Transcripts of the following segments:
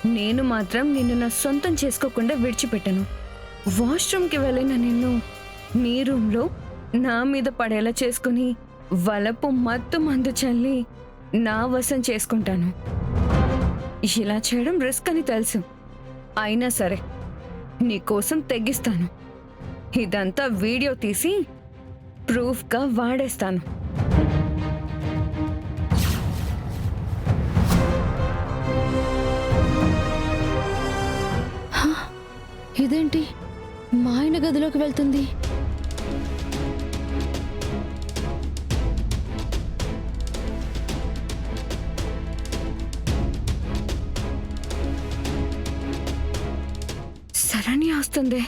నేను మాత్రం నిన్ను నా సొంతం చేసుకోకుండా విడిచిపెట్టను. వాష్రూమ్కి వెళ్ళిన నిన్ను నీ రూమ్లో నా మీద పడేలా చేసుకుని వలపు మత్తు మందు చల్లి నా వశం చేసుకుంటాను. ఇలా చేయడం రిస్క్ అని తెలుసు, అయినా సరే నీకోసం తెగిస్తాను. ఇదంతా వీడియో తీసి ప్రూఫ్గా వాడేస్తాను. ఇదేంటి మా ఆయన గదిలోకి వెళ్తుంది? శరణ్య వస్తుంది.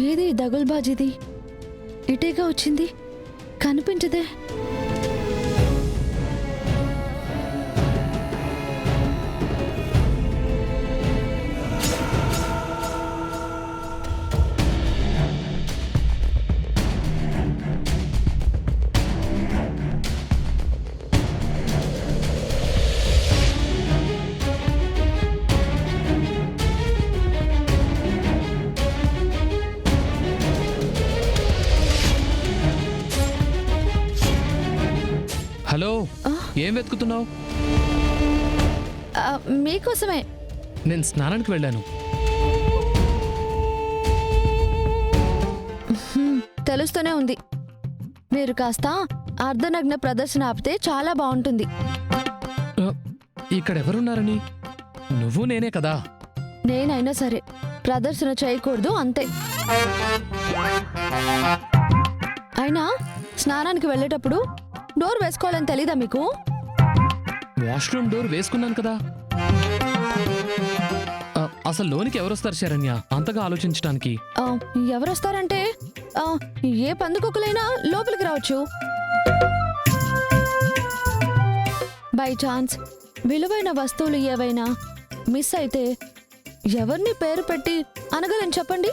ఏది దగుల్బాజీది? ఇటేగా వచ్చింది, కనిపించదే. హలో, ఏం వెతుకుతున్నావు? మీకోసమే. నేను స్నానానికి వెళ్ళాను. తెలుస్తూనే ఉంది. మీరు కాస్త అర్ధనగ్న ప్రదర్శన ఆపితే చాలా బాగుంటుంది. ఇక్కడ ఎవరున్నారని? నువ్వు నేనే కదా. నేనైనా సరే ప్రదర్శన చేయకూడదు, అంతే. అయినా స్నానానికి వెళ్ళేటప్పుడు డోర్ వేసుకోవాలని తెలీదా మీకు? వాష్రూమ్ డోర్ వేసుకున్నాను కదా. అసలు లోనికి ఎవరొస్తారు శరణ్య, అంతగా ఆలోచించడానికి? ఎవరొస్తారంటే ఏ పందుకొక్కులైనా లోపలికి రావచ్చు. బై ఛాన్స్ విలువైన వస్తువులు ఏవైనా మిస్ అయితే ఎవరిని పేరు పెట్టి అనగలని చెప్పండి.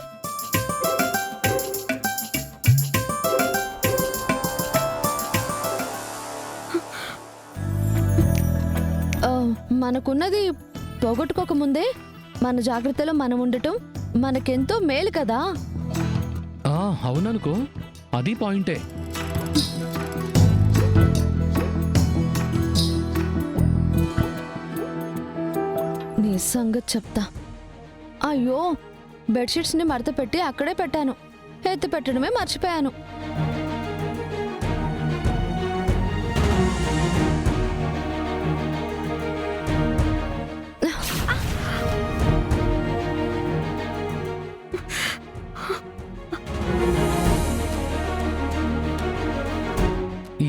మనకున్నది పోగొట్టుకోకముందే మన జాగ్రత్తలో మనం ఉండటం మనకెంతో మేలు కదా. అవుననుకో, అది పాయింటే. నీ సంగతి చెప్తా. అయ్యో, బెడ్షీట్స్ ని మడత పెట్టి అక్కడే పెట్టాను, ఎత్తి పెట్టడమే మర్చిపోయాను.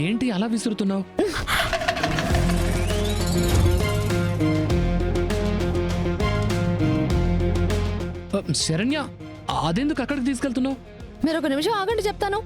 ఏంటి అలా విసురుతున్నావు? శరణ్య, అదెందుకు అక్కడికి తీసుకెళ్తున్నావు? మీరు ఒక నిమిషం ఆగండి, చెప్తాను.